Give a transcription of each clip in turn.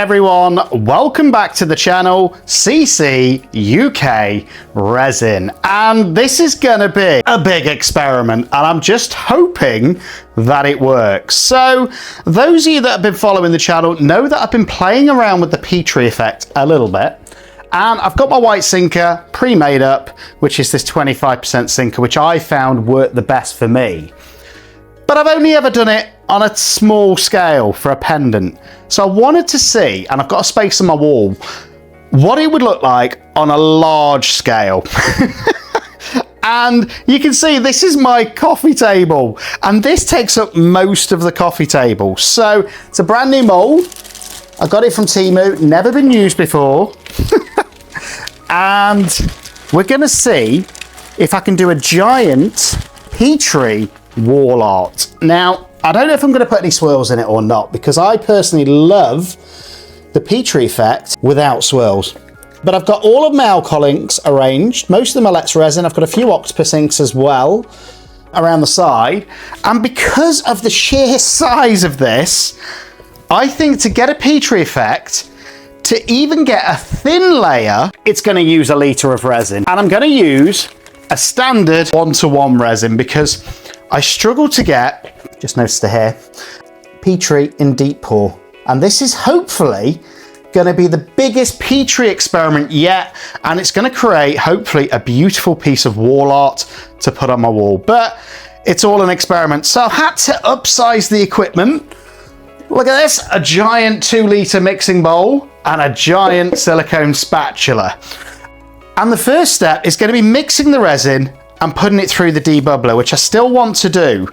everyone, welcome back to the channel CCUK Resin, and this is gonna be a big experiment and I'm just hoping that it works. So those of you that have been following the channel know that I've been playing around with the Petri effect a little bit, and I've got my white sinker pre-made up, which is this 25% sinker, which I found worked the best for me. But I've only ever done it on a small scale for a pendant. So I wanted to see, and I've got a space on my wall, what it would look like on a large scale. And you can see this is my coffee table, and this takes up most of the coffee table. So it's a brand new mold. I got it from Temu, never been used before. And we're gonna see if I can do a giant Petri wall art. Now, I don't know if I'm going to put any swirls in it or not, because I personally love the Petri effect without swirls. But I've got all of my alcohol inks arranged. Most of them are letsresin. I've got a few octopus inks as well around the side. And because of the sheer size of this, I think to get a Petri effect, to even get a thin layer, it's going to use a litre of resin. And I'm going to use a standard 1:1 resin because I struggle to get, just noticed here, Petri in deep pour. And this is hopefully going to be the biggest Petri experiment yet. And it's going to create, hopefully, a beautiful piece of wall art to put on my wall. But it's all an experiment. So I had to upsize the equipment. Look at this, a giant 2-litre mixing bowl and a giant silicone spatula. And the first step is going to be mixing the resin and putting it through the debubbler, which I still want to do,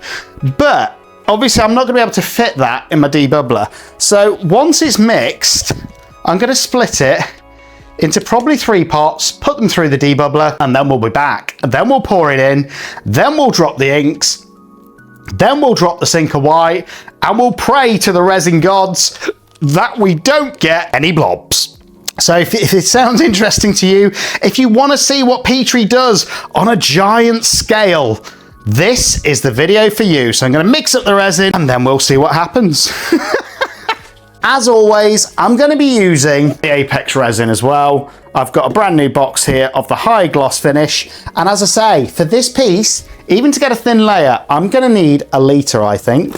but obviously I'm not going to be able to fit that in my debubbler. So once it's mixed, I'm going to split it into probably 3 pots, put them through the debubbler, and then we'll be back. And then we'll pour it in, then we'll drop the inks, then we'll drop the sinker white, and we'll pray to the resin gods that we don't get any blobs. So if it sounds interesting to you, if you want to see what Petri does on a giant scale, this is the video for you. So I'm going to mix up the resin and then we'll see what happens. As always, I'm going to be using the apexresin as well. I've got a brand new box here of the high gloss finish. And as I say, for this piece, even to get a thin layer, I'm going to need a litre, I think.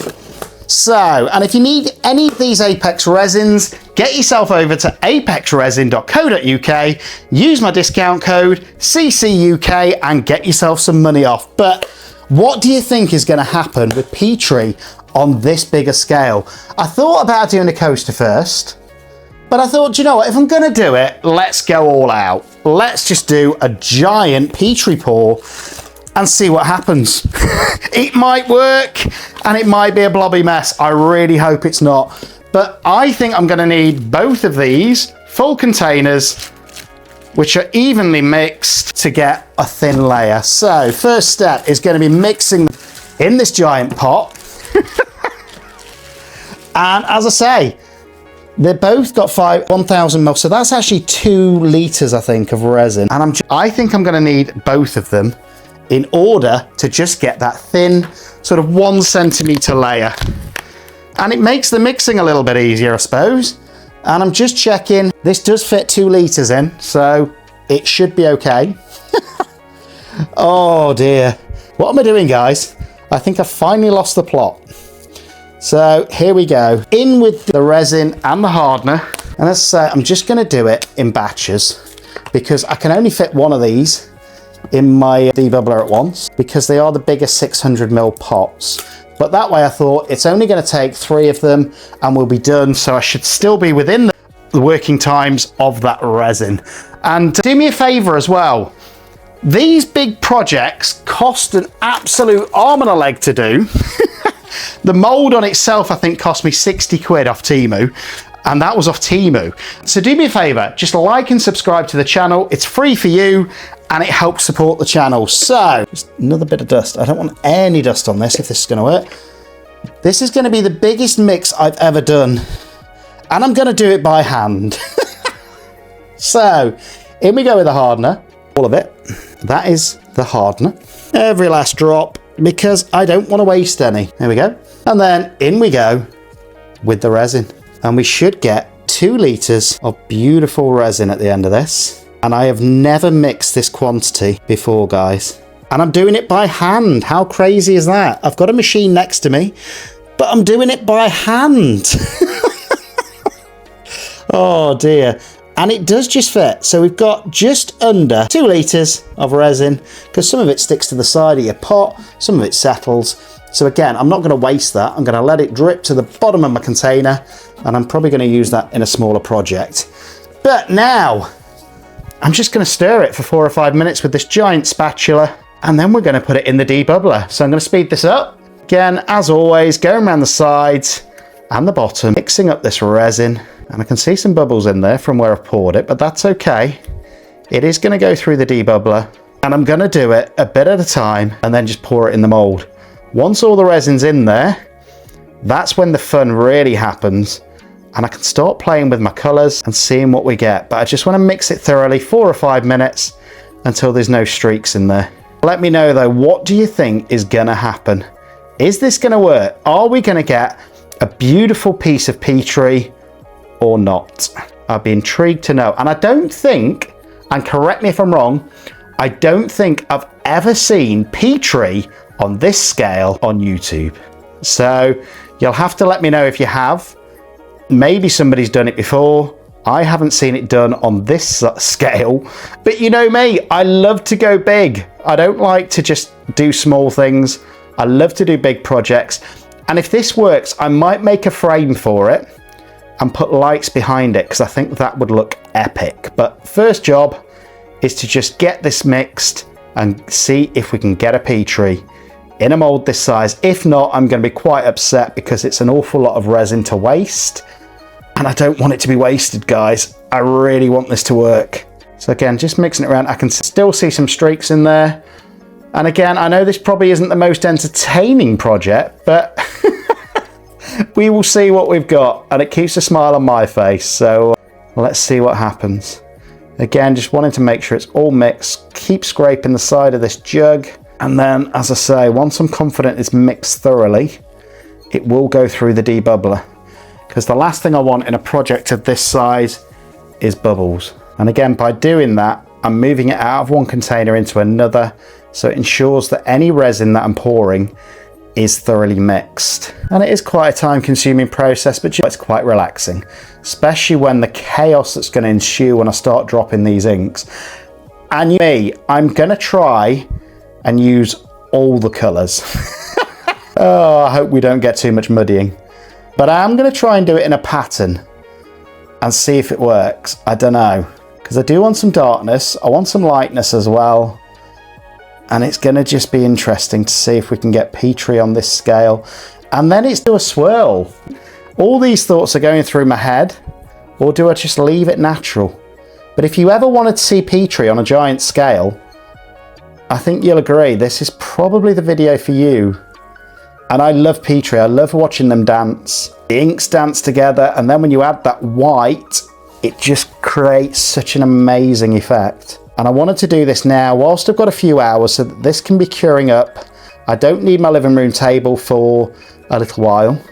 So, and if you need any of these Apex resins, get yourself over to apexresin.co.uk, use my discount code CCUK and get yourself some money off. But what do you think is going to happen with Petri on this bigger scale? I thought about doing a coaster first, but I thought, you know what, if I'm going to do it, let's go all out. Let's just do a giant Petri pour and see what happens. It might work and it might be a blobby mess. I really hope it's not. But I think I'm gonna need both of these full containers, which are evenly mixed to get a thin layer. So first step is gonna be mixing in this giant pot. And as I say, they've both got 1,000 ml, so that's actually 2 litres, I think, of resin. And I think I'm gonna need both of them in order to just get that thin sort of 1 centimetre layer. And it makes the mixing a little bit easier, I suppose. And I'm just checking, this does fit 2 litres in, so it should be okay. Oh dear. What am I doing, guys? I think I finally lost the plot. So here we go. In with the resin and the hardener. And as I say, I'm just gonna do it in batches because I can only fit 1 of these in my debubbler at once because they are the biggest 600 ml pots. But that way I thought it's only going to take 3 of them and we'll be done. So I should still be within the working times of that resin. And do me a favor as well. These big projects cost an absolute arm and a leg to do. The mold on itself, I think, cost me 60 quid off Temu. And that was off Temu. So do me a favor, just like and subscribe to the channel. It's free for you and it helps support the channel. So just another bit of dust. I don't want any dust on this if this is going to work. This is going to be the biggest mix I've ever done. And I'm going to do it by hand. So in we go with the hardener, all of it. That is the hardener. Every last drop because I don't want to waste any. There we go. And then in we go with the resin. And we should get 2 litres of beautiful resin at the end of this. And I have never mixed this quantity before, guys. And I'm doing it by hand. How crazy is that? I've got a machine next to me, but I'm doing it by hand. Oh dear. And it does just fit. So we've got just under 2 litres of resin, because some of it sticks to the side of your pot, some of it settles. So again, I'm not going to waste that. I'm going to let it drip to the bottom of my container, and I'm probably going to use that in a smaller project. But now, I'm just going to stir it for 4 or 5 minutes with this giant spatula, and then we're going to put it in the debubbler. So I'm going to speed this up. Again, as always, going around the sides and the bottom, mixing up this resin. And I can see some bubbles in there from where I've poured it, but that's okay. It is going to go through the debubbler, and I'm going to do it a bit at a time and then just pour it in the mold. Once all the resin's in there, that's when the fun really happens, and I can start playing with my colours and seeing what we get. But I just want to mix it thoroughly, 4 or 5 minutes, until there's no streaks in there. Let me know though, what do you think is going to happen? Is this going to work? Are we going to get a beautiful piece of Petri or not? I'd be intrigued to know. And I don't think, and correct me if I'm wrong, I don't think I've ever seen Petri on this scale on YouTube. So you'll have to let me know if you have. Maybe somebody's done it before. I haven't seen it done on this scale, but you know me, I love to go big. I don't like to just do small things. I love to do big projects. And if this works, I might make a frame for it and put lights behind it, because I think that would look epic. But first job is to just get this mixed and see if we can get a Petri in a mold this size. If not, I'm going to be quite upset, because it's an awful lot of resin to waste, and I don't want it to be wasted, guys. I really want this to work. So again, just mixing it around. I can still see some streaks in there. And again, I know this probably isn't the most entertaining project, but we will see what we've got, and it keeps a smile on my face. So let's see what happens. Again, just wanting to make sure it's all mixed. Keep scraping the side of this jug. And then, as I say, once I'm confident it's mixed thoroughly, it will go through the debubbler. Because the last thing I want in a project of this size is bubbles. And again, by doing that, I'm moving it out of one container into another, so it ensures that any resin that I'm pouring is thoroughly mixed. And it is quite a time-consuming process, but it's quite relaxing, especially when the chaos that's going to ensue when I start dropping these inks. And me, I'm going to try and use all the colours. Oh, I hope we don't get too much muddying. But I'm going to try and do it in a pattern and see if it works. I don't know, because I do want some darkness. I want some lightness as well. And it's going to just be interesting to see if we can get Petri on this scale. And then it's do a swirl. All these thoughts are going through my head. Or do I just leave it natural? But if you ever wanted to see Petri on a giant scale, I think you'll agree this is probably the video for you. And I love Petri. I love watching them dance. The inks dance together, and then when you add that white, it just creates such an amazing effect. And I wanted to do this now whilst I've got a few hours, so that this can be curing up. I don't need my living room table for a little while.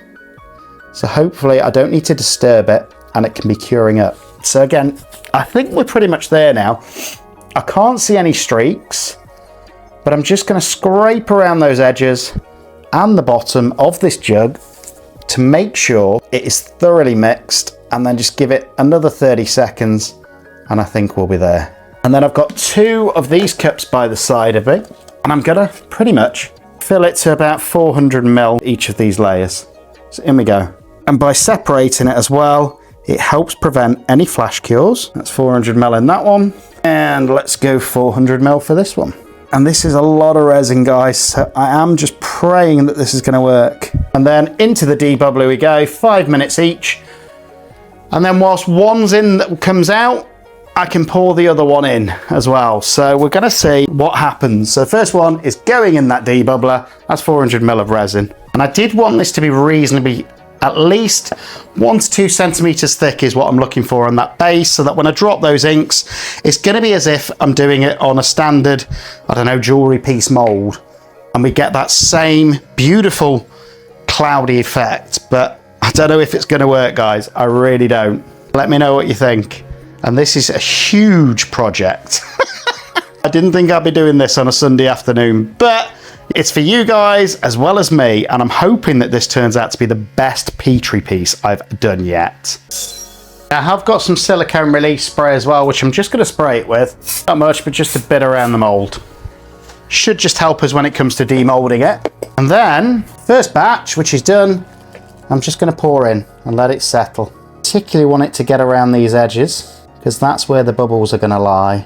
So hopefully I don't need to disturb it, and it can be curing up. So again, I think we're pretty much there now. I can't see any streaks, but I'm just going to scrape around those edges and the bottom of this jug to make sure it is thoroughly mixed, and then just give it another 30 seconds and I think we'll be there. And then I've got 2 of these cups by the side of it, and I'm gonna pretty much fill it to about 400 ml each of these layers. So in we go. And by separating it as well, it helps prevent any flash cures. That's 400 ml in that one, and let's go 400 ml for this one. And this is a lot of resin, guys, so I am just praying that this is going to work. And then into the debubbler we go, 5 minutes each. And then whilst one's in that comes out, I can pour the other one in as well. So we're going to see what happens. So first one is going in that debubbler. That's 400 ml of resin. And I did want this to be reasonably, at least 1 to 2 centimeters thick is what I'm looking for on that base, so that when I drop those inks, it's going to be as if I'm doing it on a standard, I don't know, jewelry piece mold, and we get that same beautiful cloudy effect. But I don't know if it's going to work, guys. I really don't. Let me know what you think. And this is a huge project. I didn't think I'd be doing this on a Sunday afternoon, but it's for you guys as well as me, and I'm hoping that this turns out to be the best Petri piece I've done yet. I have got some silicone release spray as well, which I'm just going to spray it with. Not much, but just a bit around the mould. Should just help us when it comes to demolding it. And then, first batch, which is done, I'm just going to pour in and let it settle. Particularly want it to get around these edges, because that's where the bubbles are going to lie.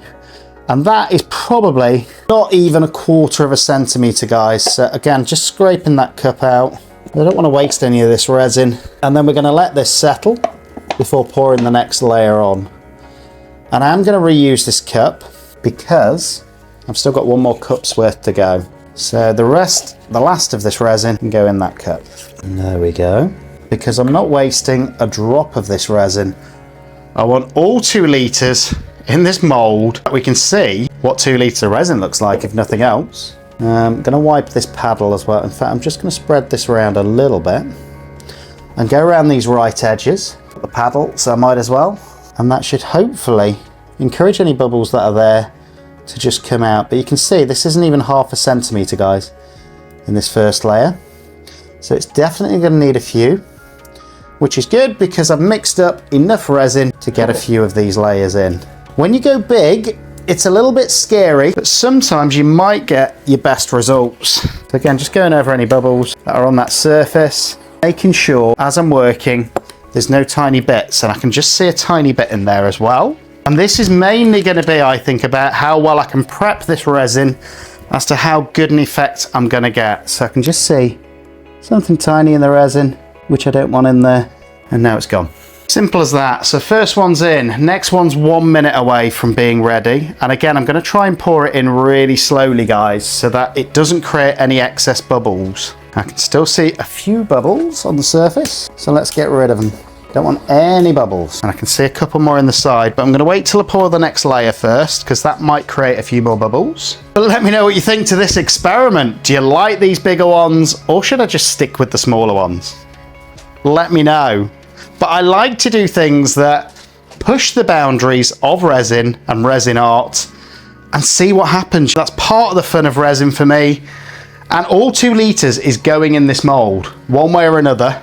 And that is probably not even 1/4 centimetre, guys. So again, just scraping that cup out. I don't want to waste any of this resin. And then we're going to let this settle before pouring the next layer on. And I'm going to reuse this cup because I've still got one more cup's worth to go. So the last of this resin can go in that cup. And there we go. Because I'm not wasting a drop of this resin. I want all 2 litres in this mould. We can see what 2 litres of resin looks like, if nothing else. I'm going to wipe this paddle as well. In fact, I'm just going to spread this around a little bit and go around these right edges of the paddle, so I might as well. And that should hopefully encourage any bubbles that are there to just come out. But you can see this isn't even 1/2 centimetre, guys, in this first layer. So it's definitely going to need a few, which is good because I've mixed up enough resin to get a few of these layers in. When you go big, it's a little bit scary, but sometimes you might get your best results. So again, just going over any bubbles that are on that surface, making sure as I'm working, there's no tiny bits, and I can just see a tiny bit in there as well. And this is mainly going to be, I think, about how well I can prep this resin as to how good an effect I'm going to get. So I can just see something tiny in the resin, which I don't want in there, and now it's gone. Simple as that. So first one's in, next one's 1 minute away from being ready. And again, I'm going to try and pour it in really slowly, guys, so that it doesn't create any excess bubbles. I can still see a few bubbles on the surface, so let's get rid of them. Don't want any bubbles. And I can see a couple more in the side, but I'm going to wait till I pour the next layer first, because that might create a few more bubbles. But let me know what you think to this experiment. Do you like these bigger ones, or should I just stick with the smaller ones? Let me know. But I like to do things that push the boundaries of resin and resin art and see what happens. That's part of the fun of resin for me. And all 2 litres is going in this mould, one way or another.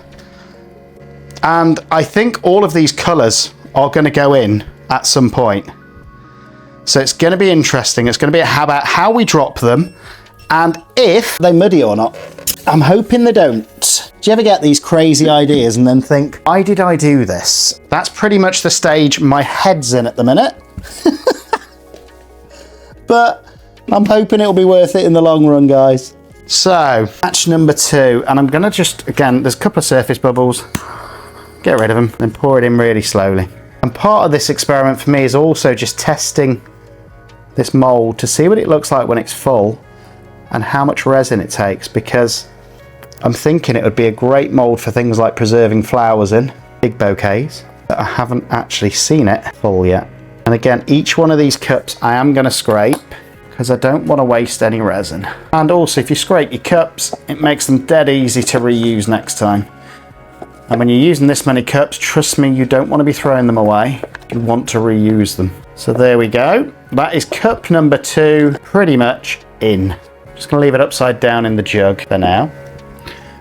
And I think all of these colours are going to go in at some point. So it's going to be interesting. It's going to be about how we drop them and if they muddy or not. I'm hoping they don't. Do you ever get these crazy ideas and then think, why did I do this? That's pretty much the stage my head's in at the minute. But I'm hoping it'll be worth it in the long run, guys. So, batch number 2, and I'm gonna just, again, there's a couple of surface bubbles. Get rid of them, then pour it in really slowly. And part of this experiment for me is also just testing this mold to see what it looks like when it's full and how much resin it takes, because I'm thinking it would be a great mold for things like preserving flowers in, big bouquets, but I haven't actually seen it full yet. And again, each one of these cups I am going to scrape because I don't want to waste any resin. And also, if you scrape your cups, it makes them dead easy to reuse next time. And when you're using this many cups, trust me, you don't want to be throwing them away. You want to reuse them. So there we go. That is cup number 2 pretty much in. Just going to leave it upside down in the jug for now.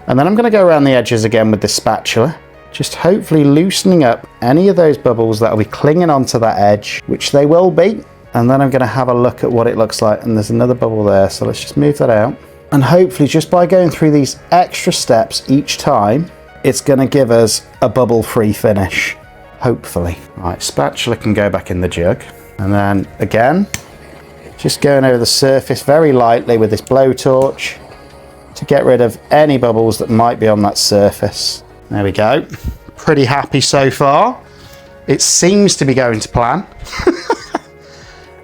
And then I'm going to go around the edges again with this spatula, just hopefully loosening up any of those bubbles that will be clinging onto that edge, which they will be. And then I'm going to have a look at what it looks like. And there's another bubble there, so let's just move that out. And hopefully just by going through these extra steps each time, it's going to give us a bubble-free finish, hopefully. Right, spatula can go back in the jug. And then again, just going over the surface very lightly with this blowtorch to get rid of any bubbles that might be on that surface. There we go. Pretty happy so far. It seems to be going to plan.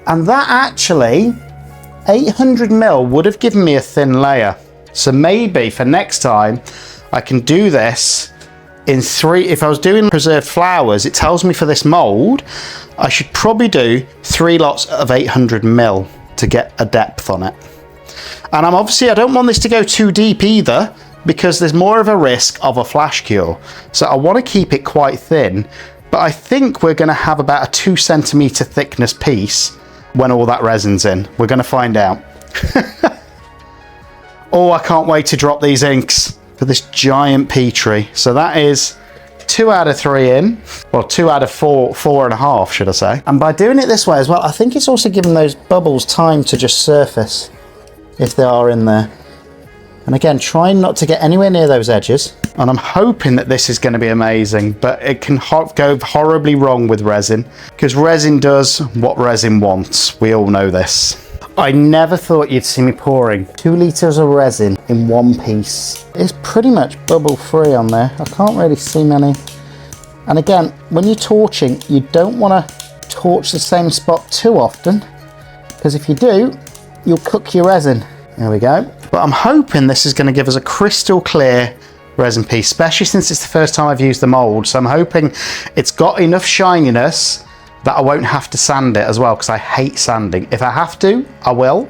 And that actually, 800 ml would have given me a thin layer. So maybe for next time, I can do this in 3. If I was doing preserved flowers, it tells me for this mold, I should probably do 3 lots of 800 ml to get a depth on it. And I don't want this to go too deep either, because there's more of a risk of a flash cure. So I want to keep it quite thin But I think we're going to have about a 2 centimeter thickness piece when all that resin's in. We're going to find out. Oh, I can't wait to drop these inks for this giant Petri. So that is 2 out of 3 in, well, 2 out of 4.5, should I say. And by doing it this way as well, I think it's also giving those bubbles time to just surface if they are in there. And again, trying not to get anywhere near those edges. And I'm hoping that this is going to be amazing, but it can go horribly wrong with resin, because resin does what resin wants. We all know this. I never thought you'd see me pouring 2 litres of resin in one piece. It's pretty much bubble free on there. I can't really see many. And again, when you're torching, you don't want to torch the same spot too often, because if you do, you'll cook your resin. There we go. But I'm hoping this is going to give us a crystal clear resin piece, especially since it's the first time I've used the mold. So I'm hoping it's got enough shininess that I won't have to sand it as well, because I hate sanding. If I have to, I will,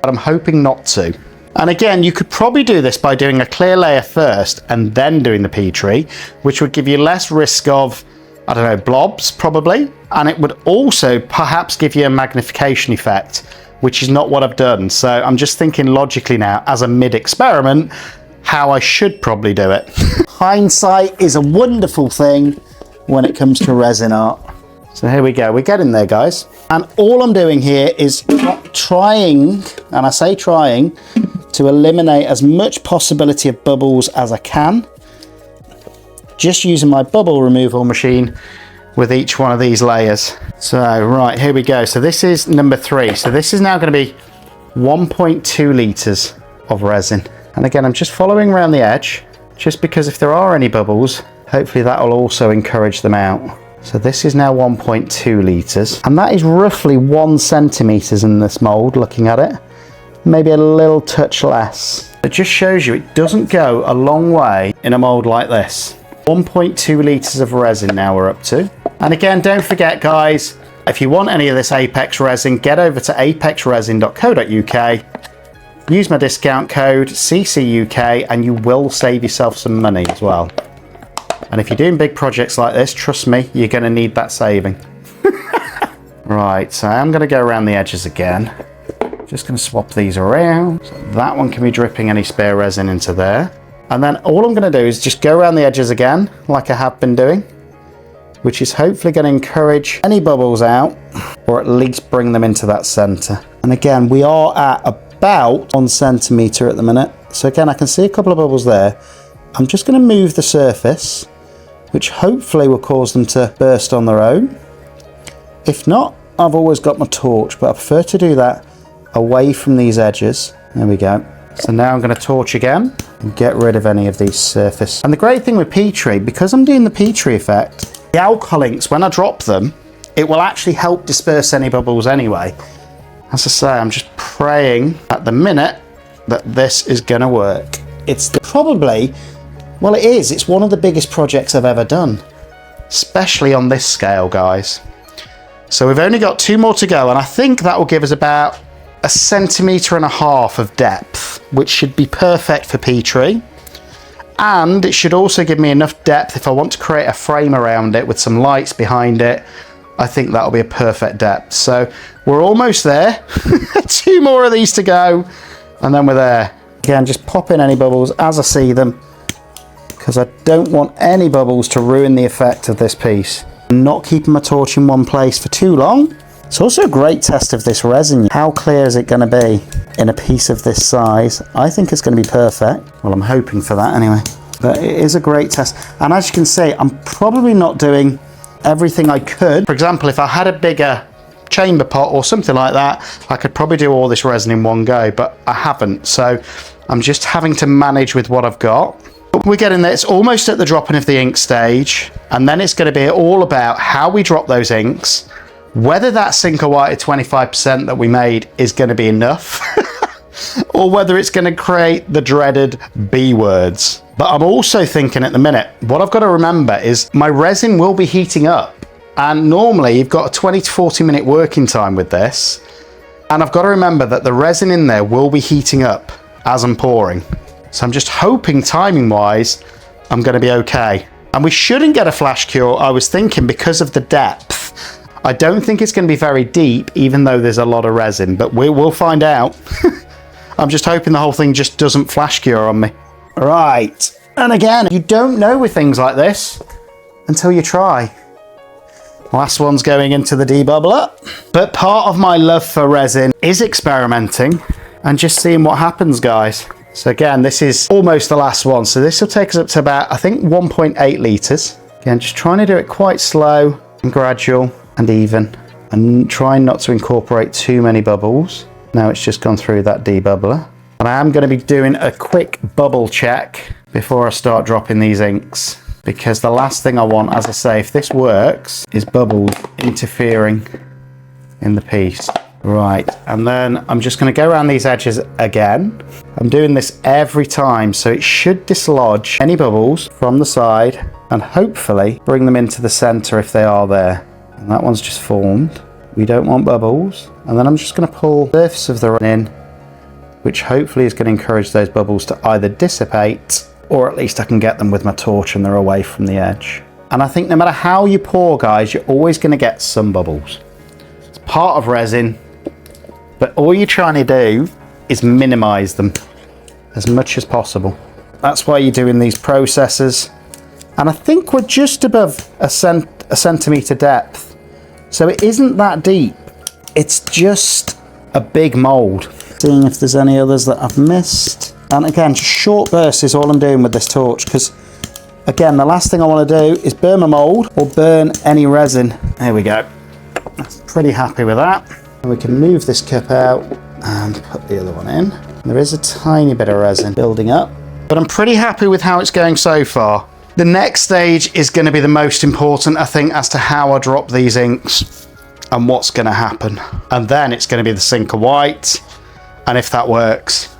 but I'm hoping not to. And again, you could probably do this by doing a clear layer first and then doing the Petri, which would give you less risk of, I don't know, blobs probably. And it would also perhaps give you a magnification effect, which is not what I've done. So I'm just thinking logically now, as a mid-experiment, how I should probably do it. Hindsight is a wonderful thing when it comes to resin art. So here we go, we're getting there, guys. And all I'm doing here is trying, and I say trying, to eliminate as much possibility of bubbles as I can. Just using my bubble removal machine with each one of these layers. So, right, here we go. So this is number 3. So this is now gonna be 1.2 litres of resin. And again, I'm just following around the edge, just because if there are any bubbles, hopefully that will also encourage them out. So this is now 1.2 litres, and that is roughly 1 centimetres in this mould, looking at it. Maybe a little touch less. It just shows you it doesn't go a long way in a mould like this. 1.2 litres of resin now we're up to. And again, don't forget, guys, if you want any of this Apex resin, get over to apexresin.co.uk, use my discount code CCUK, and you will save yourself some money as well. And if you're doing big projects like this, trust me, you're going to need that saving. Right, so I'm going to go around the edges again. Just going to swap these around. So that one can be dripping any spare resin into there. And then all I'm going to do is just go around the edges again, like I have been doing, which is hopefully going to encourage any bubbles out, or at least bring them into that centre. And again, we are at about 1 centimetre at the minute. So again, I can see a couple of bubbles there. I'm just going to move the surface, which hopefully will cause them to burst on their own. If not, I've always got my torch, but I prefer to do that away from these edges. There we go. So now I'm going to torch again and get rid of any of these surface. And the great thing with Petri, because I'm doing the Petri effect, the alcohol inks, when I drop them, it will actually help disperse any bubbles anyway. As I say, I'm just praying at the minute that this is going to work. It's probably, well, it is. It's one of the biggest projects I've ever done, especially on this scale, guys. So we've only got 2 more to go, and I think that will give us about 1.5 centimetres of depth, which should be perfect for Petri. And it should also give me enough depth if I want to create a frame around it with some lights behind it. I think that'll be a perfect depth. So we're almost there. 2 more of these to go, and then we're there. Again, just pop in any bubbles as I see them, because I don't want any bubbles to ruin the effect of this piece. I'm not keeping my torch in one place for too long. It's also a great test of this resin. How clear is it going to be in a piece of this size? I think it's going to be perfect. Well, I'm hoping for that anyway. But it is a great test. And as you can see, I'm probably not doing everything I could. For example, if I had a bigger chamber pot or something like that, I could probably do all this resin in one go, but I haven't. So I'm just having to manage with what I've got. We're getting there. It's almost at the dropping of the ink stage, and then it's going to be all about how we drop those inks, whether that single white 25% that we made is going to be enough, or whether it's going to create the dreaded B words. But I'm also thinking at the minute, what I've got to remember is my resin will be heating up, and normally you've got a 20 to 40 minute working time with this, and I've got to remember that the resin in there will be heating up as I'm pouring. So I'm just hoping timing wise I'm going to be okay. And we shouldn't get a flash cure, I was thinking, because of the depth. I don't think it's going to be very deep, even though there's a lot of resin, but we'll find out. I'm just hoping the whole thing just doesn't flash cure on me. Right, and again, you don't know with things like this until you try. Last one's going into the debubbler. But part of my love for resin is experimenting and just seeing what happens, guys. So again, this is almost the last one. So this will take us up to about, I think, 1.8 litres. Again, just trying to do it quite slow and gradual and even, and trying not to incorporate too many bubbles. Now it's just gone through that debubbler. And I am going to be doing a quick bubble check before I start dropping these inks, because the last thing I want, as I say, if this works, is bubbles interfering in the piece. Right, and then I'm just going to go around these edges again. I'm doing this every time, so it should dislodge any bubbles from the side and hopefully bring them into the center if they are there. And that one's just formed. We don't want bubbles. And then I'm just going to pull the surface of the resin in, which hopefully is going to encourage those bubbles to either dissipate, or at least I can get them with my torch and they're away from the edge. And I think no matter how you pour, guys, you're always going to get some bubbles. It's part of resin. But all you're trying to do is minimize them as much as possible. That's why you're doing these processes. And I think we're just above a centimetre depth. So it isn't that deep. It's just a big mould. Seeing if there's any others that I've missed. And again, just short bursts is all I'm doing with this torch, because again, the last thing I want to do is burn my mould or burn any resin. There we go. I'm pretty happy with that. We can move this cup out and put the other one in. There is a tiny bit of resin building up, but I'm pretty happy with how it's going so far. The next stage is going to be the most important, I think, as to how I drop these inks and what's going to happen. And then it's going to be the sinker white, and if that works.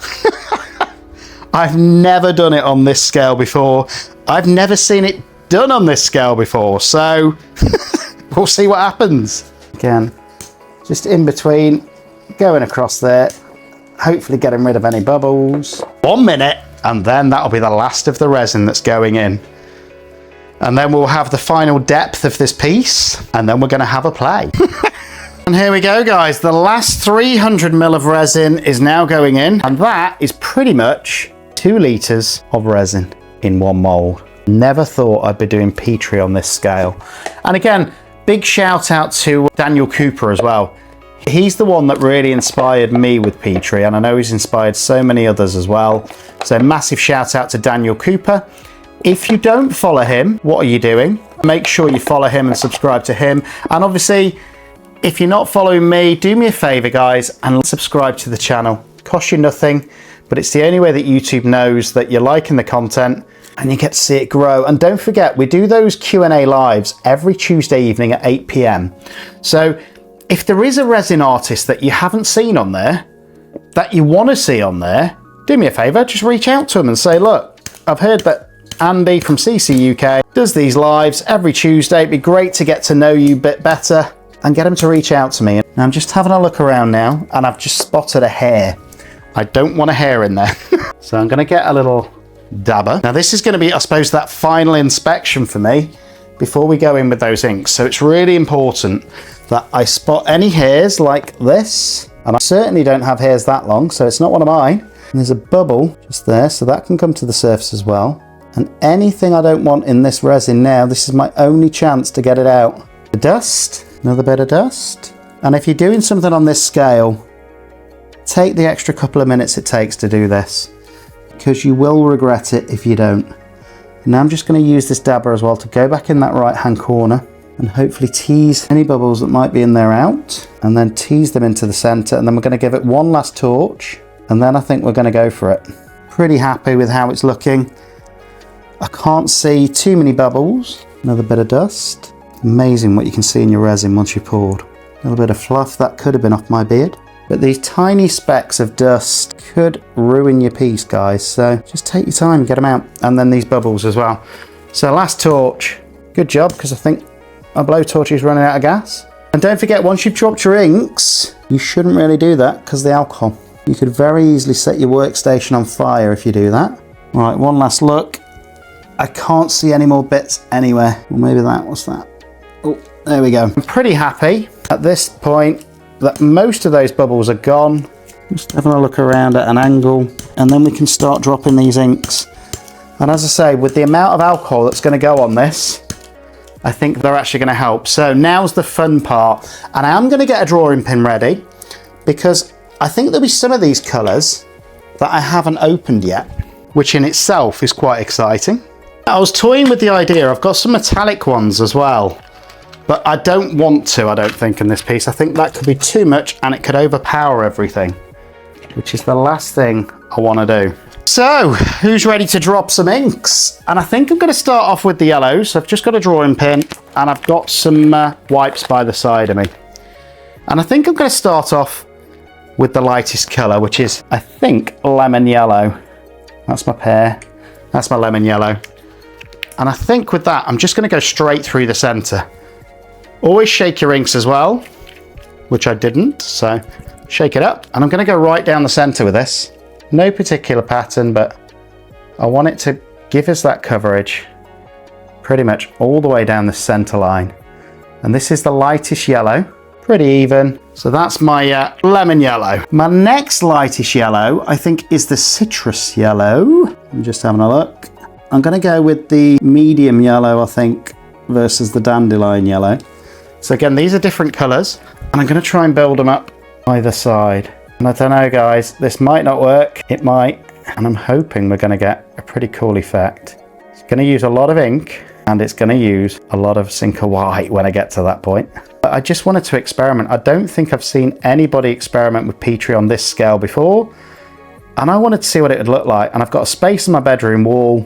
I've never done it on this scale before. I've never seen it done on this scale before, so we'll see what happens. Again, just in between, going across there, hopefully getting rid of any bubbles. 1 minute, and then that'll be the last of the resin that's going in. And then we'll have the final depth of this piece, and then we're going to have a play. And here we go, guys. The last 300 ml of resin is now going in, and that is pretty much 2 litres of resin in one mould. Never thought I'd be doing Petri on this scale. And again, big shout out to Daniel Cooper as well. He's the one that really inspired me with Petri, and I know he's inspired so many others as well. So massive shout out to Daniel Cooper. If you don't follow him, what are you doing? Make sure you follow him and subscribe to him. And obviously, if you're not following me, do me a favor, guys, and subscribe to the channel. Costs you nothing, but it's the only way that YouTube knows that you're liking the content and you get to see it grow. And don't forget, we do those Q&A lives every Tuesday evening at 8 PM. So if there is a resin artist that you haven't seen on there, that you want to see on there, do me a favor, just reach out to them and say, look, I've heard that Andy from CCUK does these lives every Tuesday. It'd be great to get to know you a bit better, and get him to reach out to me. Now I'm just having a look around now, and I've just spotted a hair. I don't want a hair in there. So I'm going to get a little dabber. Now this is going to be, I suppose, that final inspection for me before we go in with those inks. So it's really important that I spot any hairs like this, and I certainly don't have hairs that long, so it's not one of mine. And there's a bubble just there, so that can come to the surface as well. And anything I don't want in this resin now, this is my only chance to get it out. The dust, another bit of dust. And if you're doing something on this scale, take the extra couple of minutes it takes to do this, because you will regret it if you don't. Now I'm just going to use this dabber as well to go back in that right hand corner and hopefully tease any bubbles that might be in there out, and then tease them into the center, and then we're going to give it one last torch, and then I think we're going to go for it. Pretty happy with how it's looking. I can't see too many bubbles. Another bit of dust. Amazing what you can see in your resin once you've poured. A little bit of fluff, that could have been off my beard. But these tiny specks of dust could ruin your piece, guys. So just take your time and get them out. And then these bubbles as well. So last torch. Good job, because I think my blowtorch is running out of gas. And don't forget, once you've dropped your inks, you shouldn't really do that because of the alcohol. You could very easily set your workstation on fire if you do that. Right, one last look. I can't see any more bits anywhere. Well, maybe that was that. Oh, there we go. I'm pretty happy at this point that most of those bubbles are gone. Just having a look around at an angle, and then we can start dropping these inks. And as I say, with the amount of alcohol that's going to go on this, I think they're actually going to help. So now's the fun part. And I am going to get a drawing pin ready because I think there'll be some of these colours that I haven't opened yet, which in itself is quite exciting. I was toying with the idea, I've got some metallic ones as well, but I don't want to, I don't think, in this piece. I think that could be too much and it could overpower everything, which is the last thing I want to do. So, who's ready to drop some inks? And I think I'm going to start off with the yellows. I've just got a drawing pin and I've got some wipes by the side of me. And I think I'm going to start off with the lightest colour, which is, I think, lemon yellow. That's my pear. That's my lemon yellow. And I think with that, I'm just going to go straight through the centre. Always shake your inks as well, which I didn't, so shake it up. And I'm going to go right down the centre with this. No particular pattern, but I want it to give us that coverage pretty much all the way down the centre line. And this is the lightest yellow, pretty even. So that's my lemon yellow. My next lightest yellow, I think, is the citrus yellow. I'm just having a look. I'm going to go with the medium yellow, I think, versus the dandelion yellow. So again, these are different colours, and I'm going to try and build them up either side. And I don't know, guys, this might not work. It might, and I'm hoping we're going to get a pretty cool effect. It's going to use a lot of ink, and it's going to use a lot of Zinc white when I get to that point. But I just wanted to experiment. I don't think I've seen anybody experiment with Petri on this scale before, and I wanted to see what it would look like. And I've got a space in my bedroom wall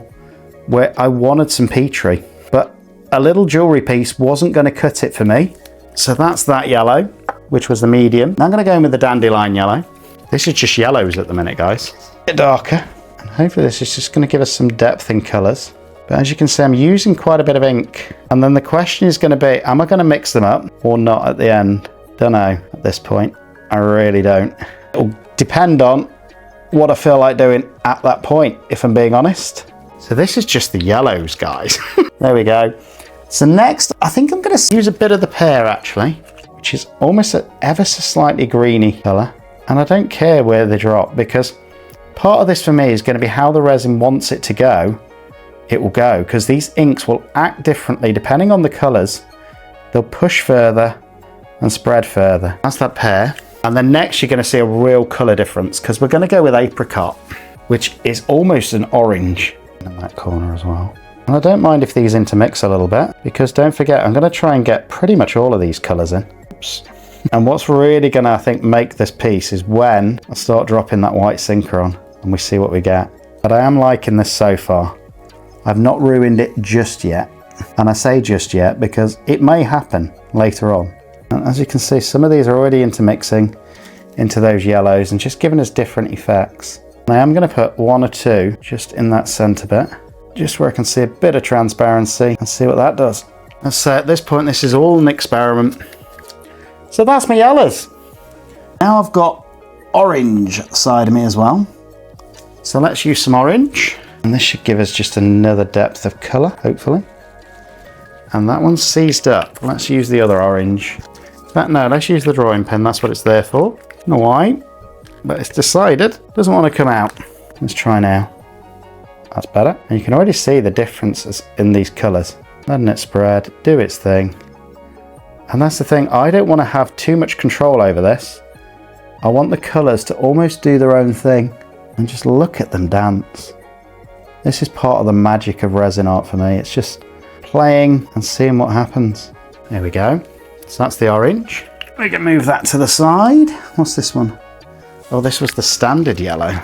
where I wanted some Petri, but a little jewellery piece wasn't going to cut it for me. So that's that yellow, which was the medium. Now I'm going to go in with the dandelion yellow. This is just yellows at the minute, guys. A bit darker. And hopefully this is just going to give us some depth in colours. But as you can see, I'm using quite a bit of ink. And then the question is going to be, am I going to mix them up or not at the end? Don't know at this point. I really don't. It'll depend on what I feel like doing at that point, if I'm being honest. So this is just the yellows, guys. There we go. So next, I think I'm going to use a bit of the pear, actually, which is almost an ever so slightly greeny colour. And I don't care where they drop, because part of this for me is going to be how the resin wants it to go. It will go, because these inks will act differently depending on the colours. They'll push further and spread further. That's that pear. And then next you're going to see a real colour difference, because we're going to go with apricot, which is almost an orange in that corner as well. And I don't mind if these intermix a little bit, because don't forget, I'm going to try and get pretty much all of these colours in. Oops. And what's really going to, I think, make this piece is when I start dropping that white sinker on and we see what we get. But I am liking this so far. I've not ruined it just yet. And I say just yet because it may happen later on. And as you can see, some of these are already intermixing into those yellows and just giving us different effects. And I am going to put one or two just in that centre bit, just where I can see a bit of transparency and see what that does. Let's say at this point, this is all an experiment. So that's my yellows. Now I've got orange side of me as well. So let's use some orange. And this should give us just another depth of colour, hopefully. And that one's seized up. Let's use the other orange. No, let's use the drawing pen. That's what it's there for. No white, but it's decided. Doesn't want to come out. Let's try now. That's better. And you can already see the differences in these colours. Letting it spread, do its thing. And that's the thing, I don't want to have too much control over this. I want the colours to almost do their own thing and just look at them dance. This is part of the magic of resin art for me. It's just playing and seeing what happens. There we go. So that's the orange. We can move that to the side. What's this one? Oh, this was the standard yellow.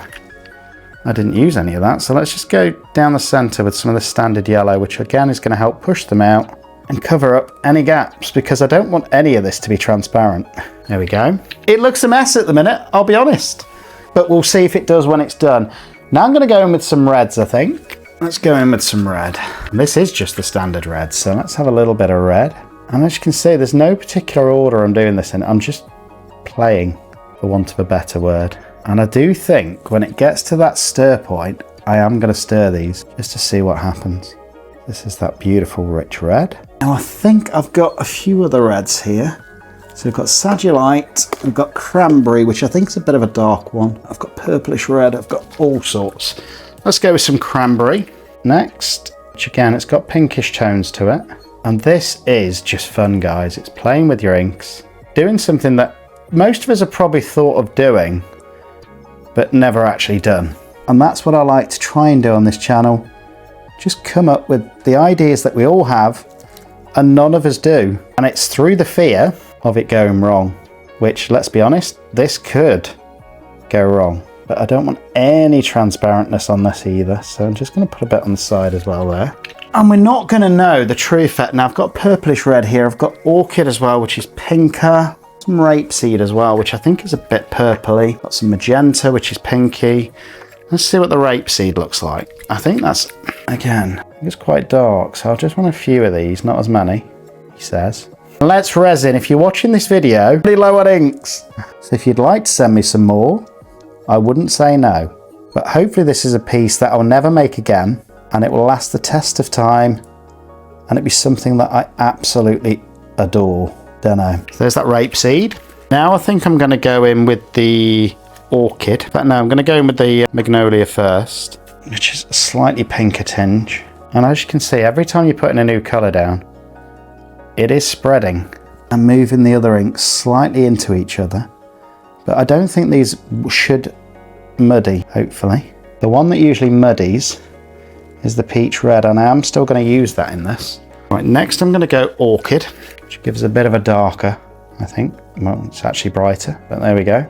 I didn't use any of that. So let's just go down the centre with some of the standard yellow, which again is going to help push them out and cover up any gaps, because I don't want any of this to be transparent. There we go. It looks a mess at the minute, I'll be honest, but we'll see if it does when it's done. Now I'm going to go in with some reds, I think. Let's go in with some red. This is just the standard red, so let's have a little bit of red. And as you can see, there's no particular order I'm doing this in. I'm just playing, for want of a better word. And I do think when it gets to that stir point, I am going to stir these just to see what happens. This is that beautiful rich red. Now I think I've got a few other reds here. So we've got Sagittite, we've got Cranberry, which I think is a bit of a dark one. I've got Purplish Red, I've got all sorts. Let's go with some Cranberry next, which again, it's got pinkish tones to it. And this is just fun, guys. It's playing with your inks, doing something that most of us have probably thought of doing, but never actually done. And that's what I like to try and do on this channel. Just come up with the ideas that we all have and none of us do. And it's through the fear of it going wrong, which, let's be honest, this could go wrong. But I don't want any transparentness on this either, so I'm just going to put a bit on the side as well there. And we're not going to know the true effect. Now I've got purplish red here, I've got orchid as well, which is pinker, some rapeseed as well, which I think is a bit purpley, got some magenta, which is pinky. Let's see what the rapeseed looks like. I think that's, again, it's quite dark, so I just want a few of these, not as many, he says. Let's Resin, if you're watching this video, pretty low on inks. So if you'd like to send me some more, I wouldn't say no. But hopefully this is a piece that I'll never make again, and it will last the test of time, and it'd be something that I absolutely adore. Don't know. So there's that rapeseed. Now I think I'm going to go in with the orchid. But no, I'm going to go in with the magnolia first, which is a slightly pinker tinge. And as you can see, every time you're putting a new colour down, it is spreading and moving the other inks slightly into each other. But I don't think these should muddy, hopefully. The one that usually muddies is the peach red, and I am still going to use that in this. Right, next I'm going to go orchid, which gives a bit of a darker, I think. Well, it's actually brighter, but there we go.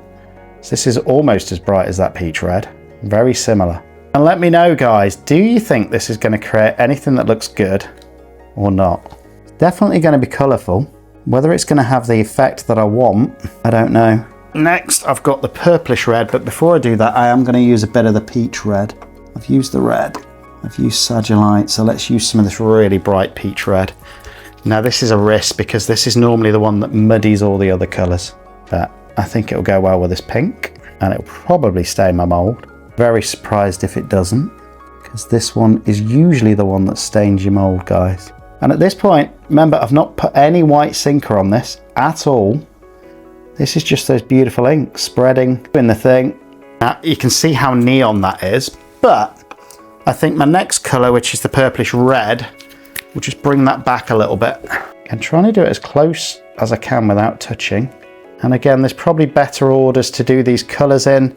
So this is almost as bright as that peach red. Very similar. And let me know, guys, do you think this is going to create anything that looks good or not? Definitely going to be colourful. Whether it's going to have the effect that I want, I don't know. Next, I've got the purplish red, but before I do that, I am going to use a bit of the peach red. I've used the red. I've used Sagittite, so let's use some of this really bright peach red. Now, this is a risk because this is normally the one that muddies all the other colours, but I think it'll go well with this pink, and it'll probably stay in my mould. Very surprised if it doesn't, because this one is usually the one that stains your mould, guys. And at this point, remember, I've not put any white sinker on this at all. This is just those beautiful inks spreading in the thing. Now, you can see how neon that is, but I think my next colour, which is the purplish red, will just bring that back a little bit. I'm trying to do it as close as I can without touching. And again, there's probably better orders to do these colours in.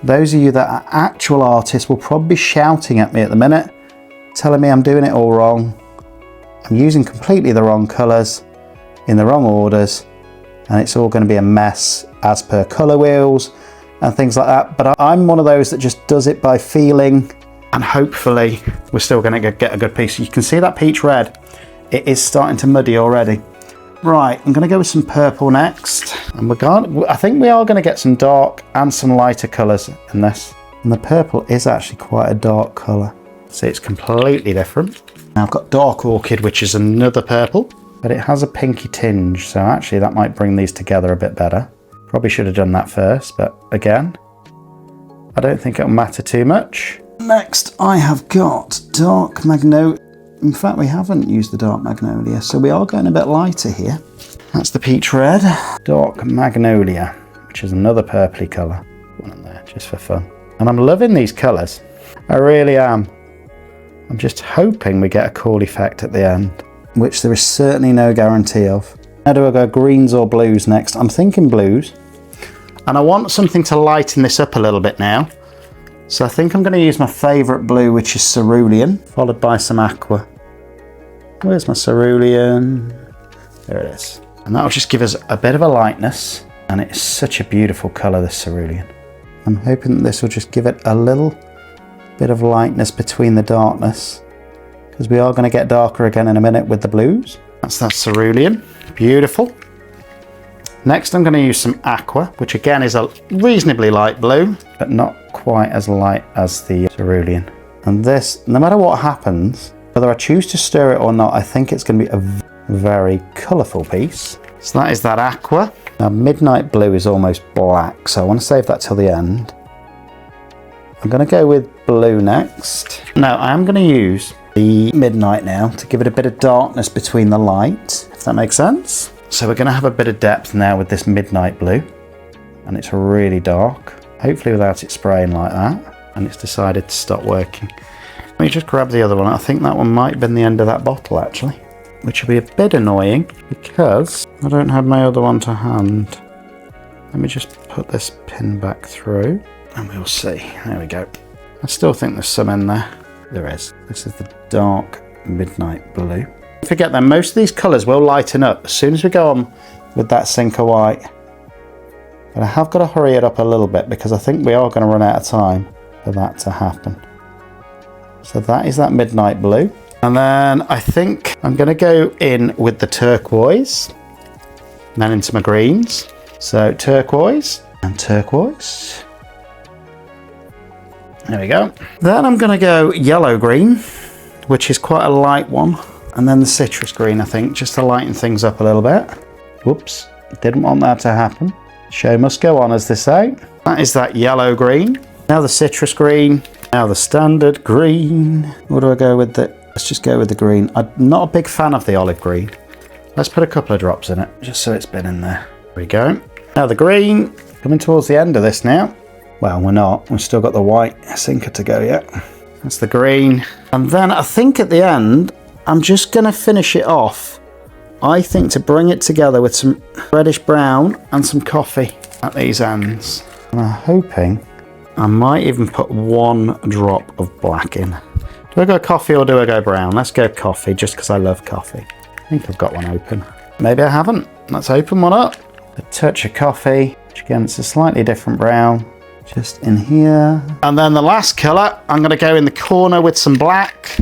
Those of you that are actual artists will probably be shouting at me at the minute, telling me I'm doing it all wrong. I'm using completely the wrong colours in the wrong orders, and it's all going to be a mess as per colour wheels and things like that. But I'm one of those that just does it by feeling, and hopefully we're still going to get a good piece. You can see that peach red, it is starting to muddy already. Right, I'm going to go with some purple next, and I think we are going to get some dark and some lighter colours in this. And the purple is actually quite a dark colour, so it's completely different. Now I've got dark orchid, which is another purple, but it has a pinky tinge, so actually that might bring these together a bit better. Probably should have done that first, but again, I don't think it'll matter too much. Next I have got dark magnolia. In fact, we haven't used the dark magnolia, so we are going a bit lighter here. That's the peach red. Dark magnolia, which is another purpley colour. One in there, just for fun. And I'm loving these colours. I really am. I'm just hoping we get a cool effect at the end, which there is certainly no guarantee of. Now do I go greens or blues next? I'm thinking blues. And I want something to lighten this up a little bit now. So I think I'm going to use my favourite blue, which is cerulean, followed by some aqua. Where's my cerulean? There it is. And that'll just give us a bit of a lightness. And it's such a beautiful colour, this cerulean. I'm hoping that this will just give it a little bit of lightness between the darkness, because we are going to get darker again in a minute with the blues. That's that cerulean. Beautiful. Next I'm going to use some aqua, which again is a reasonably light blue, but not quite as light as the cerulean. And this, no matter what happens, whether I choose to stir it or not, I think it's going to be a very colourful piece. So that is that aqua. Now midnight blue is almost black, so I want to save that till the end. I'm going to go with blue next. Now I am going to use the midnight now to give it a bit of darkness between the light, if that makes sense. So we're going to have a bit of depth now with this midnight blue, and it's really dark, hopefully without it spraying like that, and it's decided to stop working. Let me just grab the other one. I think that one might have been the end of that bottle actually, which will be a bit annoying because I don't have my other one to hand. Let me just put this pin back through and we'll see. There we go. I still think there's some in there. There is. This is the dark midnight blue. Don't forget that most of these colours will lighten up as soon as we go on with that Sinker white. But I have got to hurry it up a little bit because I think we are going to run out of time for that to happen. So that is that midnight blue. And then I think I'm going to go in with the turquoise. And then into my greens. So turquoise and turquoise. There we go. Then I'm going to go yellow green, which is quite a light one. And then the citrus green, I think, just to lighten things up a little bit. Whoops, didn't want that to happen. Show must go on, as they say. That is that yellow green. Now the citrus green. Now the standard green. What do I go with? Let's just go with the green. I'm not a big fan of the olive green. Let's put a couple of drops in it, just so it's been in there. There we go. Now the green, coming towards the end of this now. Well, we're not. We've still got the white sinker to go yet. That's the green. And then I think at the end, I'm just going to finish it off. I think to bring it together with some reddish brown and some coffee at these ends. And I'm hoping I might even put one drop of black in. Do I go coffee or do I go brown? Let's go coffee, just because I love coffee. I think I've got one open. Maybe I haven't. Let's open one up. A touch of coffee, which again, it's a slightly different brown. Just in here. And then the last colour, I'm going to go in the corner with some black.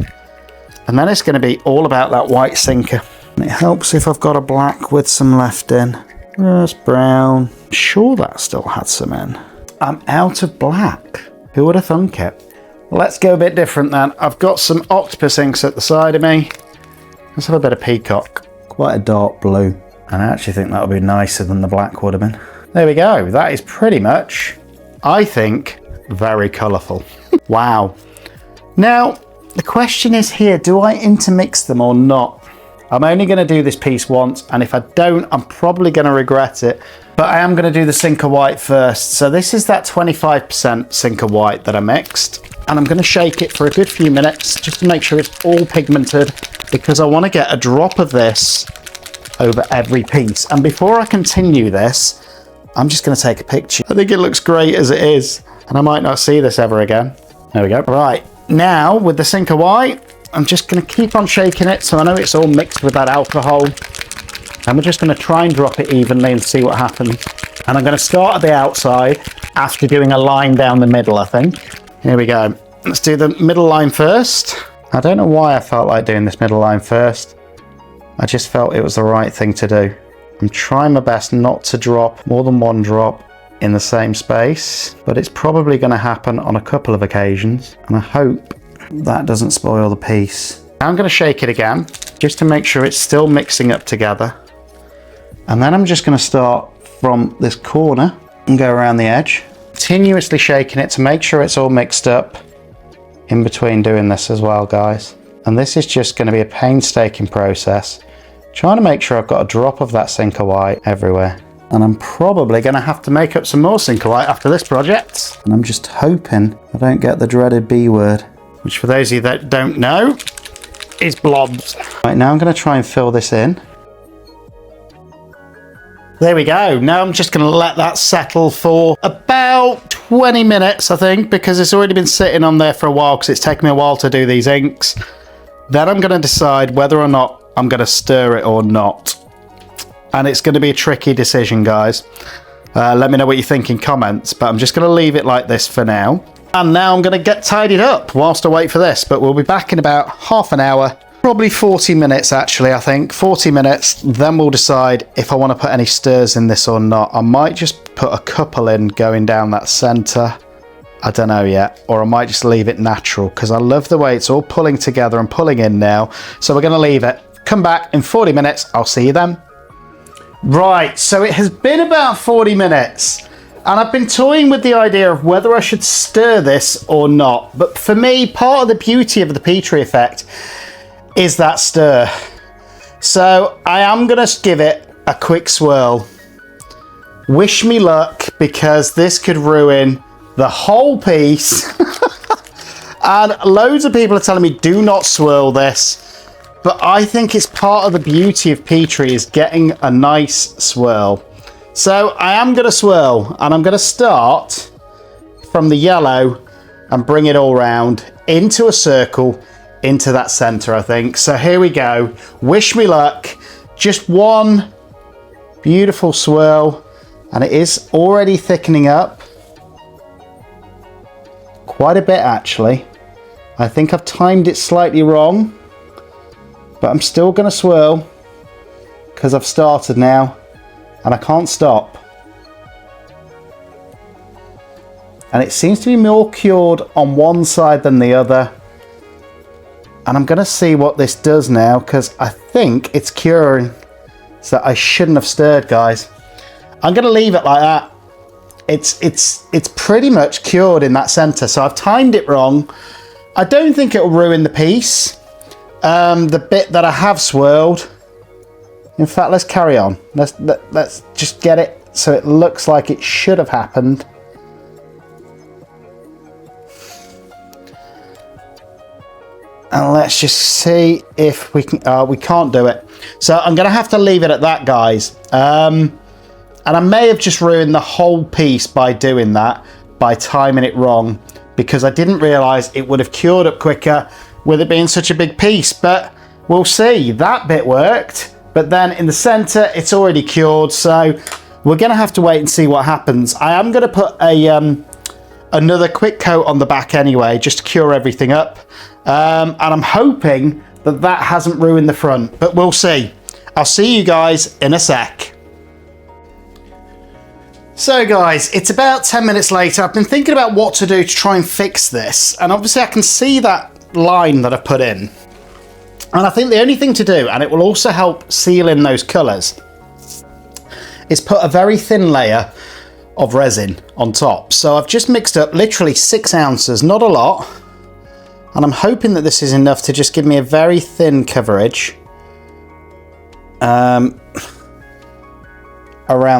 And then it's going to be all about that white sinker. And it helps if I've got a black with some left in. Just brown. I'm sure that still had some in. I'm out of black. Who would have thunk it? Let's go a bit different then. I've got some octopus inks at the side of me. Let's have a bit of peacock. Quite a dark blue. And I actually think that'll be nicer than the black would have been. There we go. That is pretty much, I think, very colourful. Wow. Now, the question is here, do I intermix them or not? I'm only going to do this piece once, and if I don't, I'm probably going to regret it. But I am going to do the Sinker white first. So this is that 25% Sinker white that I mixed. And I'm going to shake it for a good few minutes just to make sure it's all pigmented, because I want to get a drop of this over every piece. And before I continue this, I'm just going to take a picture. I think it looks great as it is, and I might not see this ever again. There we go. Right, now with the Sinker white, I'm just going to keep on shaking it so I know it's all mixed with that alcohol. And we're just going to try and drop it evenly and see what happens. And I'm going to start at the outside after doing a line down the middle, I think. Here we go. Let's do the middle line first. I don't know why I felt like doing this middle line first. I just felt it was the right thing to do. I'm trying my best not to drop more than one drop in the same space, but it's probably going to happen on a couple of occasions, and I hope that doesn't spoil the piece. I'm going to shake it again just to make sure it's still mixing up together, and then I'm just going to start from this corner and go around the edge, continuously shaking it to make sure it's all mixed up in between doing this as well, guys. And this is just going to be a painstaking process, trying to make sure I've got a drop of that Sinker white everywhere. And I'm probably going to have to make up some more Sinker white after this project. And I'm just hoping I don't get the dreaded B word, which for those of you that don't know, is blobs. Right, now I'm going to try and fill this in. There we go. Now I'm just going to let that settle for about 20 minutes, I think, because it's already been sitting on there for a while because it's taken me a while to do these inks. Then I'm going to decide whether or not I'm going to stir it or not. And it's going to be a tricky decision, guys. Let me know what you think in comments, but I'm just going to leave it like this for now. And now I'm going to get tidied up whilst I wait for this, but we'll be back in about half an hour. Probably 40 minutes, actually, I think. 40 minutes, then we'll decide if I want to put any stirs in this or not. I might just put a couple in going down that centre. I don't know yet. Or I might just leave it natural, because I love the way it's all pulling together and pulling in now. So we're going to leave it. Come back in 40 minutes. I'll see you then. Right, so it has been about 40 minutes. And I've been toying with the idea of whether I should stir this or not. But for me, part of the beauty of the Petri effect is that stir. So I am going to give it a quick swirl. Wish me luck, because this could ruin the whole piece. And loads of people are telling me do not swirl this. But I think it's part of the beauty of Petri is getting a nice swirl. So I am going to swirl, and I'm going to start from the yellow and bring it all round into a circle into that center, I think. So here we go. Wish me luck. Just one beautiful swirl, and it is already thickening up quite a bit actually. I think I've timed it slightly wrong, but I'm still going to swirl because I've started now and I can't stop. And it seems to be more cured on one side than the other. And I'm going to see what this does now, because I think it's curing. So I shouldn't have stirred, guys. I'm going to leave it like that. It's pretty much cured in that center. So I've timed it wrong. I don't think it'll ruin the piece. The bit that I have swirled. In fact, let's carry on. Let's just get it so it looks like it should have happened. And let's just see if we can. We can't do it. So I'm going to have to leave it at that, guys. And I may have just ruined the whole piece by doing that, by timing it wrong, because I didn't realise it would have cured up quicker with it being such a big piece. But we'll see. That bit worked. But then in the centre, it's already cured. So we're going to have to wait and see what happens. I am going to put another quick coat on the back anyway, just to cure everything up. And I'm hoping that that hasn't ruined the front, but we'll see. I'll see you guys in a sec. So guys, it's about 10 minutes later. I've been thinking about what to do to try and fix this. And obviously I can see that line that I've put in. And I think the only thing to do, and it will also help seal in those colours, is put a very thin layer of resin on top. So I've just mixed up literally 6 ounces, not a lot. And I'm hoping that this is enough to just give me a very thin coverage around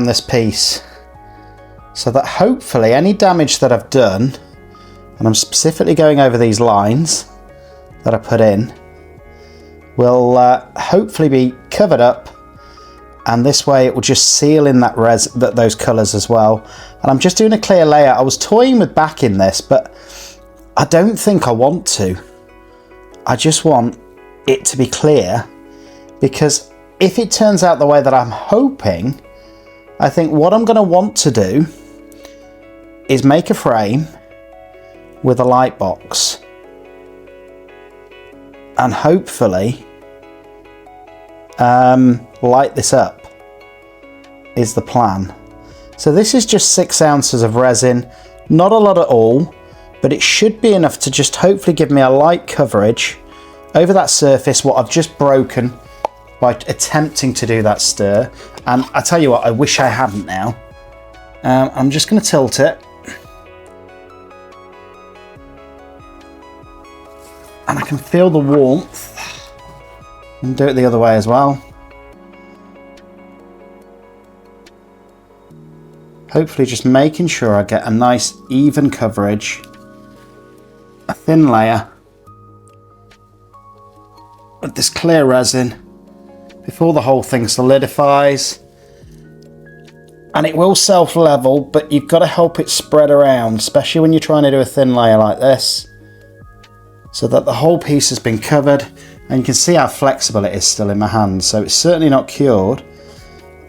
this piece. So that hopefully any damage that I've done, and I'm specifically going over these lines that I put in, will hopefully be covered up, and this way it will just seal in that those colours as well. And I'm just doing a clear layer. I was toying with backing this, but I don't think I want to. I just want it to be clear, because if it turns out the way that I'm hoping, I think what I'm going to want to do is make a frame with a light box, and hopefully light this up is the plan. So this is just 6 ounces of resin, not a lot at all, but it should be enough to just hopefully give me a light coverage over that surface, what I've just broken by attempting to do that stir. And I tell you what, I wish I hadn't now. I'm just going to tilt it. And I can feel the warmth. And do it the other way as well. Hopefully just making sure I get a nice even coverage. A thin layer with this clear resin before the whole thing solidifies. And it will self-level, but you've got to help it spread around, especially when you're trying to do a thin layer like this, so that the whole piece has been covered. And you can see how flexible it is still in my hand. So it's certainly not cured,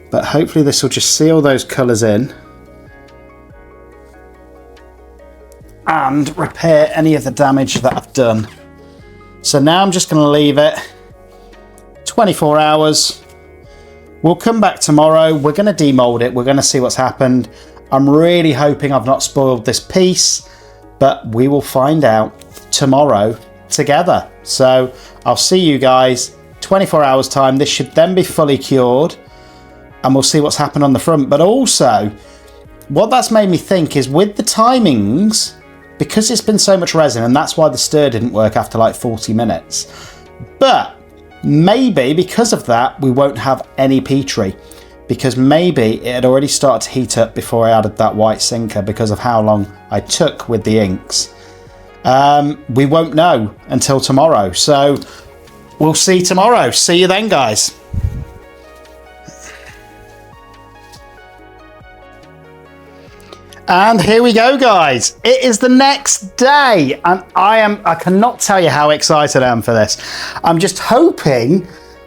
but hopefully this will just seal those colours in and repair any of the damage that I've done. So now I'm just going to leave it 24 hours. We'll come back tomorrow. We're going to demold it. We're going to see what's happened. I'm really hoping I've not spoiled this piece, but we will find out tomorrow together. So I'll see you guys 24 hours time. This should then be fully cured, and we'll see what's happened on the front. But also, what that's made me think is with the timings, because it's been so much resin, and that's why the stir didn't work after like 40 minutes. But maybe because of that, we won't have any Petri, because maybe it had already started to heat up before I added that white sinker because of how long I took with the inks. We won't know until tomorrow. So we'll see tomorrow. See you then, guys. And here we go, guys. It is the next day, and I cannot tell you how excited I am for this. I'm just hoping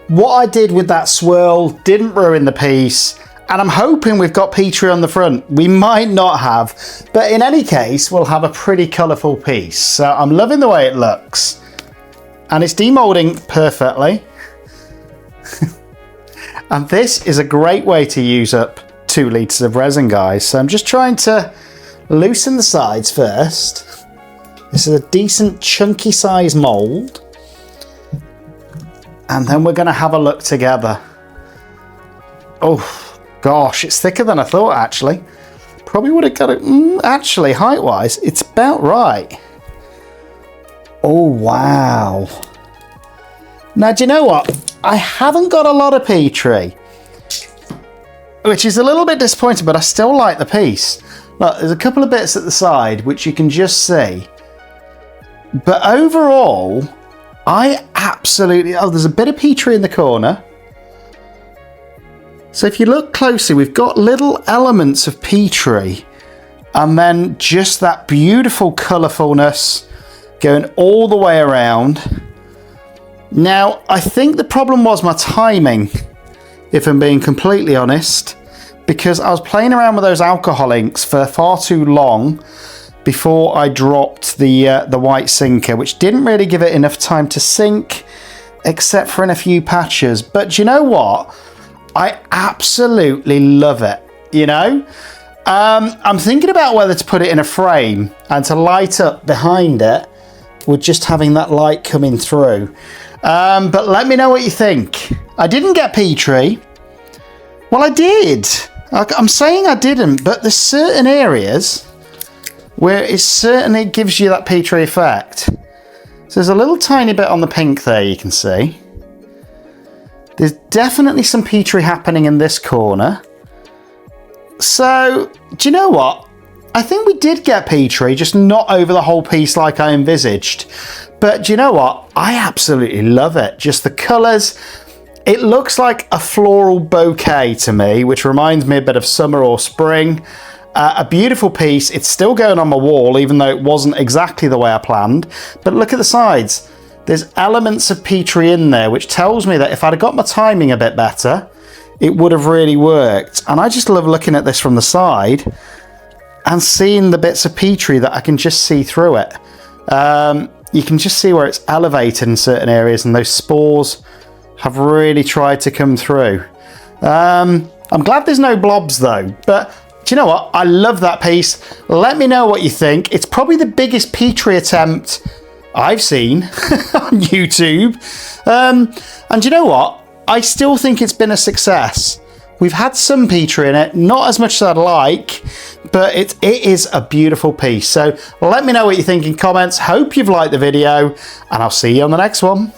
what I did with that swirl didn't ruin the piece, and I'm hoping we've got Petri on the front. We might not have, but in any case, we'll have a pretty colourful piece. So I'm loving the way it looks, and it's demolding perfectly. And this is a great way to use up 2 litres of resin, guys. So I'm just trying to loosen the sides first. This is a decent chunky size mould, and then we're going to have a look together. Oh gosh, it's thicker than I thought. Actually, probably would have got it. Actually, height wise, it's about right. Oh wow. Now, do you know what? I haven't got a lot of Petri, which is a little bit disappointing, but I still like the piece. Look, there's a couple of bits at the side which you can just see. But overall, I absolutely... Oh, there's a bit of Petri in the corner. So if you look closely, we've got little elements of Petri. And then just that beautiful colourfulness going all the way around. Now, I think the problem was my timing, if I'm being completely honest, because I was playing around with those alcohol inks for far too long before I dropped the white sinker, which didn't really give it enough time to sink, except for in a few patches. But do you know what? I absolutely love it, you know? I'm thinking about whether to put it in a frame and to light up behind it with just having that light coming through. But let me know what you think. I didn't get Petri. Well, I did. I'm saying I didn't, but there's certain areas where it certainly gives you that Petri effect. So there's a little tiny bit on the pink there, you can see. There's definitely some Petri happening in this corner. So, do you know what? I think we did get Petri, just not over the whole piece like I envisaged. But do you know what? I absolutely love it. Just the colours. It looks like a floral bouquet to me, which reminds me a bit of summer or spring. A beautiful piece. It's still going on my wall, even though it wasn't exactly the way I planned. But look at the sides. There's elements of Petri in there, which tells me that if I'd have got my timing a bit better, it would have really worked. And I just love looking at this from the side and seeing the bits of Petri that I can just see through it. You can just see where it's elevated in certain areas, and those spores have really tried to come through. I'm glad there's no blobs though, but do you know what? I love that piece. Let me know what you think. It's probably the biggest Petri attempt I've seen on YouTube. And do you know what? I still think it's been a success. We've had some Petri in it, not as much as I'd like, but it is a beautiful piece. So let me know what you think in comments. Hope you've liked the video, and I'll see you on the next one.